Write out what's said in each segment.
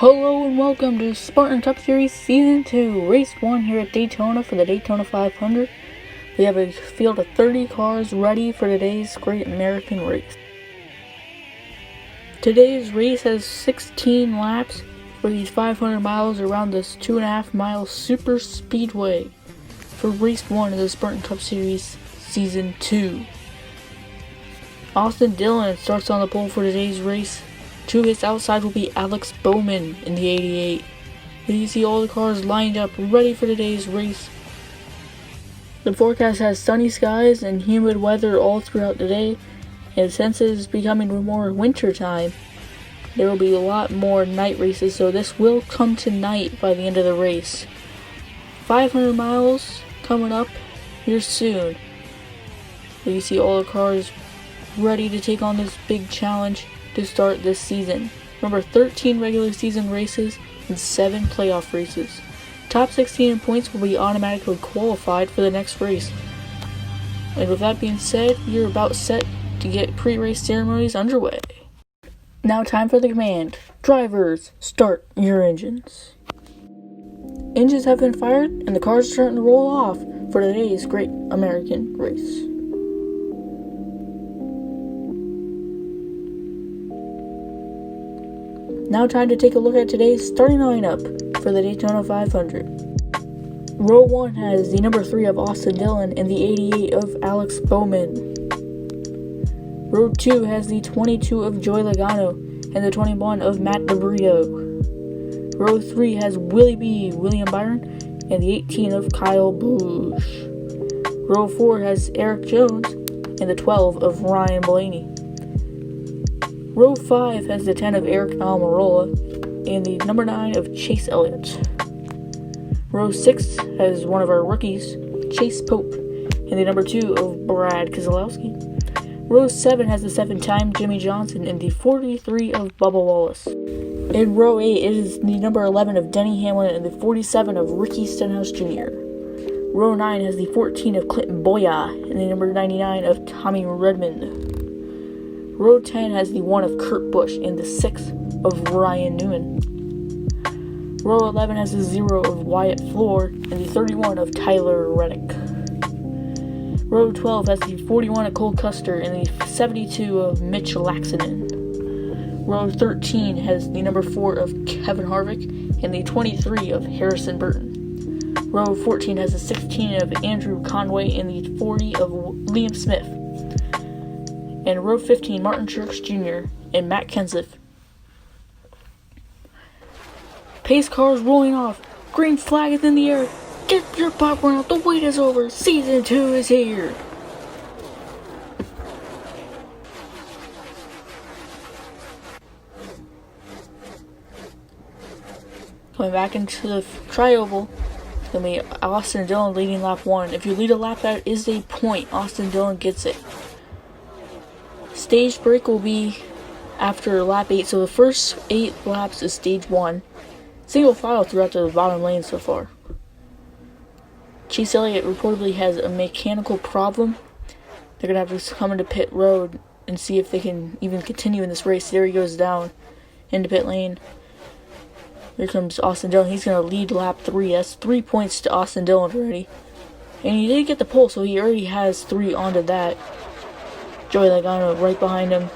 Hello and welcome to Spartan Cup Series Season 2, Race 1 here at Daytona for the Daytona 500. We have a field of 30 cars ready for today's Great American Race. Today's race has 16 laps for these 500 miles around this 2.5 mile super speedway for Race 1 of the Spartan Cup Series Season 2. Austin Dillon starts on the pole for today's race. To his outside will be Alex Bowman in the 88. Here you see all the cars lined up ready for today's race. The forecast has sunny skies and humid weather all throughout the day, and since it is becoming more winter time, there will be a lot more night races, so this will come to night by the end of the race. 500 miles coming up here soon. Here you see all the cars ready to take on this big challenge to start this season. Remember, 13 regular season races and 7 playoff races. Top 16 in points will be automatically qualified for the next race. And with that being said, you're about set to get pre-race ceremonies underway. Now time for the command. Drivers, start your engines. Engines have been fired and the cars are starting to roll off for today's Great American Race. Now time to take a look at today's starting lineup for the Daytona 500. Row 1 has the number 3 of Austin Dillon and the 88 of Alex Bowman. Row 2 has the 22 of Joey Logano and the 21 of Matt DeBrito. Row 3 has William Byron and the 18 of Kyle Busch. Row 4 has Eric Jones and the 12 of Ryan Blaney. Row 5 has the 10 of Eric Almirola and the number 9 of Chase Elliott. Row 6 has one of our rookies, Chase Pope, and the number 2 of Brad Keselowski. Row 7 has the 7-time Jimmy Johnson and the 43 of Bubba Wallace. In Row 8 it is the number 11 of Denny Hamlin and the 47 of Ricky Stenhouse Jr. Row 9 has the 14 of Clinton Boya and the number 99 of Tommy Redmond. Row 10 has the 1 of Kurt Busch and the 6 of Ryan Newman. Row 11 has the 0 of Wyatt Floor and the 31 of Tyler Reddick. Row 12 has the 41 of Cole Custer and the 72 of Mitch Laxinen. Row 13 has the number 4 of Kevin Harvick and the 23 of Harrison Burton. Row 14 has the 16 of Andrew Conway and the 40 of Liam Smith. And row 15, Martin Truex Jr. and Matt Kenseth. Pace cars rolling off. Green flag is in the air. Get your popcorn out. The wait is over. Season 2 is here. Coming back into the tri-oval, it's going to be Austin Dillon leading lap 1. If you lead a lap, that is a point. Austin Dillon gets it. Stage break will be after lap 8, so the first 8 laps is stage 1. Single file throughout the bottom lane so far. Chase Elliott reportedly has a mechanical problem. They're going to have to come into pit road and see if they can even continue in this race. There he goes down into pit lane. Here comes Austin Dillon. He's going to lead lap 3. That's 3 points to Austin Dillon already. And he did get the pole, so he already has 3 onto that. Joey Logano right behind him.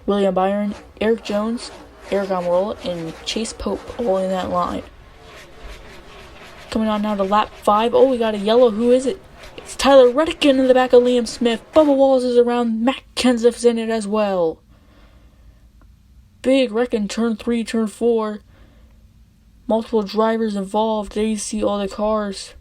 William Byron, Eric Jones, Eric Almirola, and Chase Pope all in that line. Coming on now to lap 5. Oh, we got a yellow. Who is it? It's Tyler Reddick in the back of Liam Smith. Bubba Wallace is around. Matt Kenseth's in it as well. Big wreck in turn 3, turn 4. Multiple drivers involved. There you see all the cars.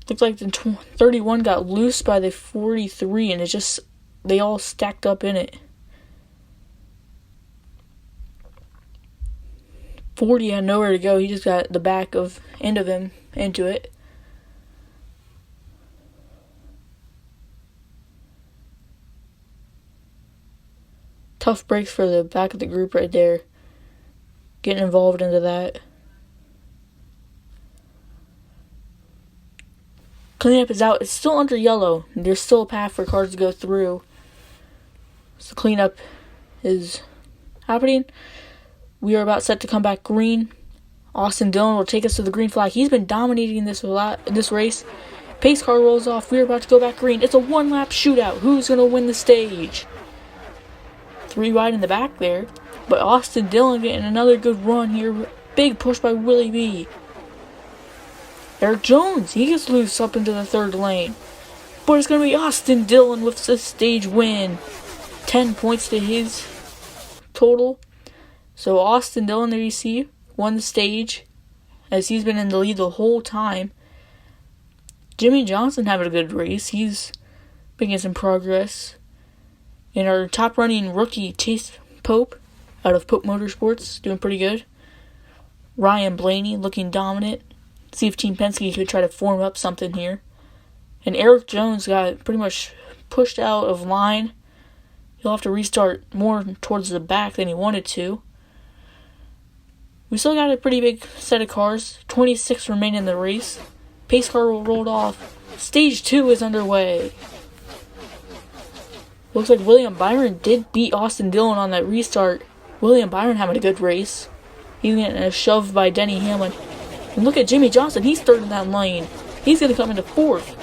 Looks like the 31 got loose by the 43, and they all stacked up in it. 40 had nowhere to go. He just got the end of him into it. Tough breaks for the back of the group right there. Getting involved into that. Cleanup is out. It's still under yellow. There's still a path for cars to go through. So cleanup is happening. We are about set to come back green. Austin Dillon will take us to the green flag. He's been dominating this race. Pace car rolls off. We are about to go back green. It's a one-lap shootout. Who's going to win the stage? 3 wide in the back there. But Austin Dillon getting another good run here. Big push by Willie B. Eric Jones, he gets loose up into the 3rd lane. But it's going to be Austin Dillon with the stage win. 10 points to his total. So Austin Dillon, there you see, won the stage as he's been in the lead the whole time. Jimmy Johnson having a good race. He's making some progress. And our top running rookie, Chase Pope, out of Pope Motorsports, doing pretty good. Ryan Blaney looking dominant. See if Team Penske could try to form up something here. And Eric Jones got pretty much pushed out of line. He'll have to restart more towards the back than he wanted to. We still got a pretty big set of cars. 26 remain in the race. Pace car rolled off. Stage 2 is underway. Looks like William Byron did beat Austin Dillon on that restart. William Byron having a good race. He's getting a shove by Denny Hamlin. And look at Jimmy Johnson. He's 3rd in that lane. He's going to come into 4th.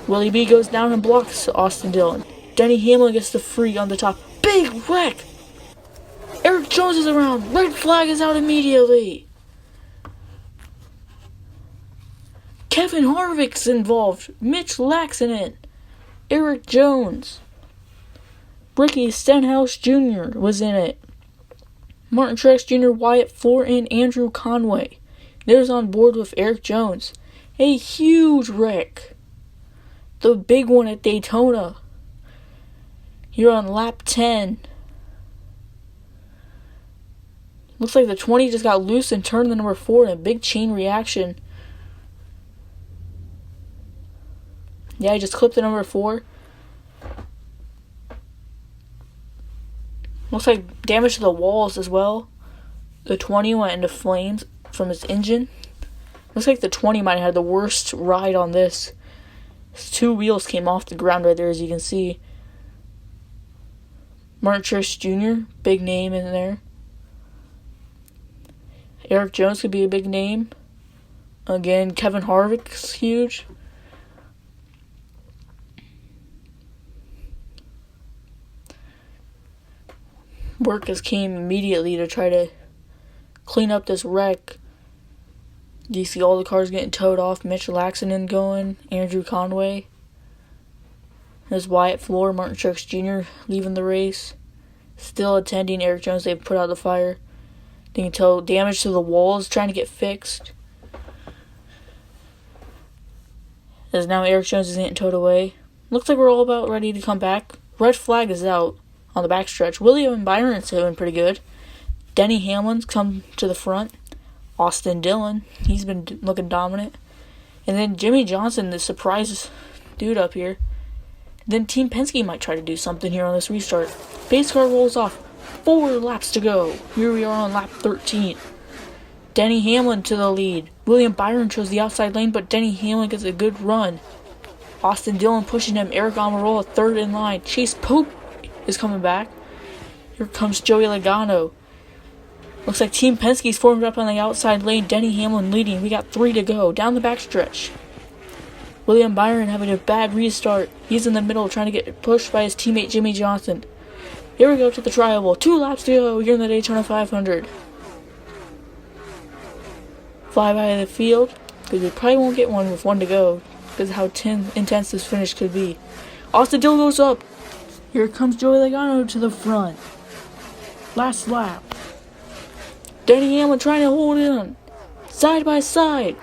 Willie B goes down and blocks Austin Dillon. Denny Hamlin gets the free on the top. Big wreck! Eric Jones is around. Red flag is out immediately. Kevin Harvick's involved. Mitch Laxinen. Eric Jones. Ricky Stenhouse Jr. was in it. Martin Truex Jr., Wyatt Ford, and Andrew Conway. There's on board with Eric Jones. A huge wreck. The big one at Daytona. Here on lap 10. Looks like the 20 just got loose and turned the number 4 in a big chain reaction. Yeah, he just clipped the number 4. Looks like damage to the walls as well. The 20 went into flames from its engine. Looks like the 20 might have had the worst ride on this. His 2 wheels came off the ground right there, as you can see. Martin Truex Jr., big name in there. Eric Jones could be a big name. Again, Kevin Harvick's huge. Workers came immediately to try to clean up this wreck. You see all the cars getting towed off. Mitch Laxinen going. Andrew Conway. There's Wyatt Ford, Martin Truex Jr. leaving the race. Still attending Eric Jones. They've put out the fire. You can tell damage to the walls trying to get fixed. As now Eric Jones is getting towed away. Looks like we're all about ready to come back. Red flag is out on the backstretch. William Byron's doing pretty good. Denny Hamlin's come to the front. Austin Dillon, he's been looking dominant. And then Jimmy Johnson, the surprise dude up here. Then Team Penske might try to do something here on this restart. Pace car rolls off. 4 laps to go. Here we are on lap 13. Denny Hamlin to the lead. William Byron chose the outside lane, but Denny Hamlin gets a good run. Austin Dillon pushing him. Eric Almirola 3rd in line. Chase Pope is coming back. Here comes Joey Logano. Looks like Team Penske's formed up on the outside lane. Denny Hamlin leading. We got 3 to go. Down the backstretch. William Byron having a bad restart. He's in the middle trying to get pushed by his teammate Jimmy Johnson. Here we go to the tri-oval. 2 laps to go here in the Daytona 500. Fly by the field. Because we probably won't get one with 1 to go. Because of how intense this finish could be. Austin Dillon goes up. Here comes Joey Logano to the front. Last lap. Denny Hamlin trying to hold in. Side by side.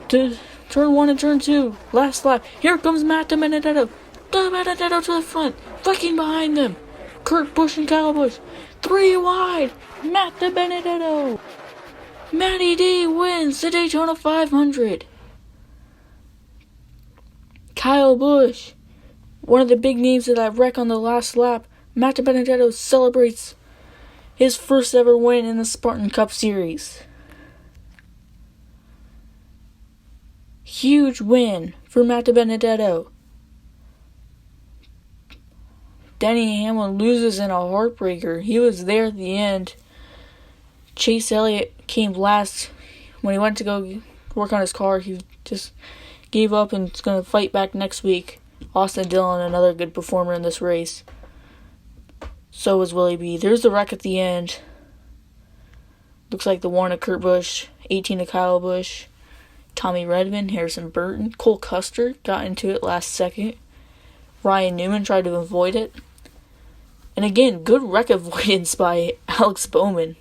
To turn 1 and turn 2. Last lap. Here comes Matt DiBenedetto. DiBenedetto to the front. Fucking behind them. Kurt Busch and Kyle Busch. 3 wide. Matt DiBenedetto. Matty D wins the Daytona 500. Kyle Busch, one of the big names of that wreck on the last lap. Matt DiBenedetto celebrates his first ever win in the Spartan Cup Series. Huge win for Matt DiBenedetto. Denny Hamlin loses in a heartbreaker. He was there at the end. Chase Elliott came last. When he went to go work on his car, he just gave up and is going to fight back next week. Austin Dillon, another good performer in this race. So was Willie B. There's the wreck at the end. Looks like the 1 of Kurt Busch, 18 of Kyle Busch, Tommy Redmond, Harrison Burton, Cole Custer got into it last second. Ryan Newman tried to avoid it. And again, good wreck avoidance by Alex Bowman.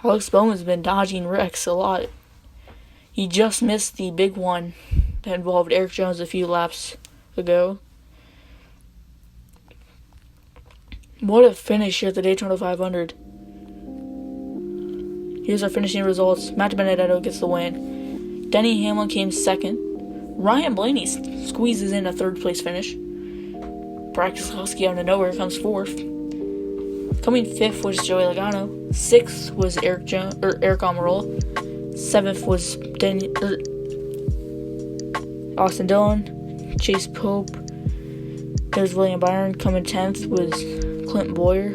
Alex Bowman's been dodging wrecks a lot. He just missed the big one that involved Eric Jones a few laps ago. What a finish here at the Daytona 500. Here's our finishing results. Matt Benedetto gets the win. Denny Hamlin came second. Ryan Blaney squeezes in a third place finish. Brad Keselowski out of nowhere comes fourth. Coming fifth was Joey Logano. Sixth was Eric Almirola. Seventh was Austin Dillon. Chase Pope. There's William Byron. Coming 10th was Clint Boyer.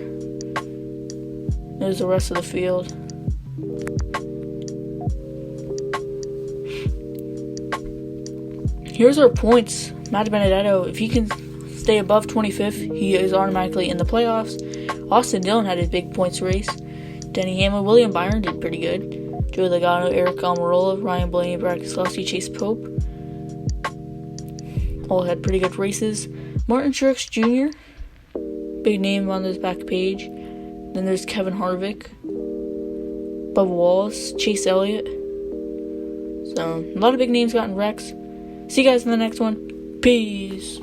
There's the rest of the field. Here's our points. Matt Benedetto, if he can stay above 25th, he is automatically in the playoffs. Austin Dillon had a big points race. Denny Hamlin, William Byron did pretty good. Joey Logano, Eric Almirola, Ryan Blaney, Brad Keselowski, Chase Pope all had pretty good races. Martin Truex Jr., big name on this back page. Then there's Kevin Harvick, Bubba Wallace, Chase Elliott. So, a lot of big names got in wrecks. See you guys in the next one. Peace.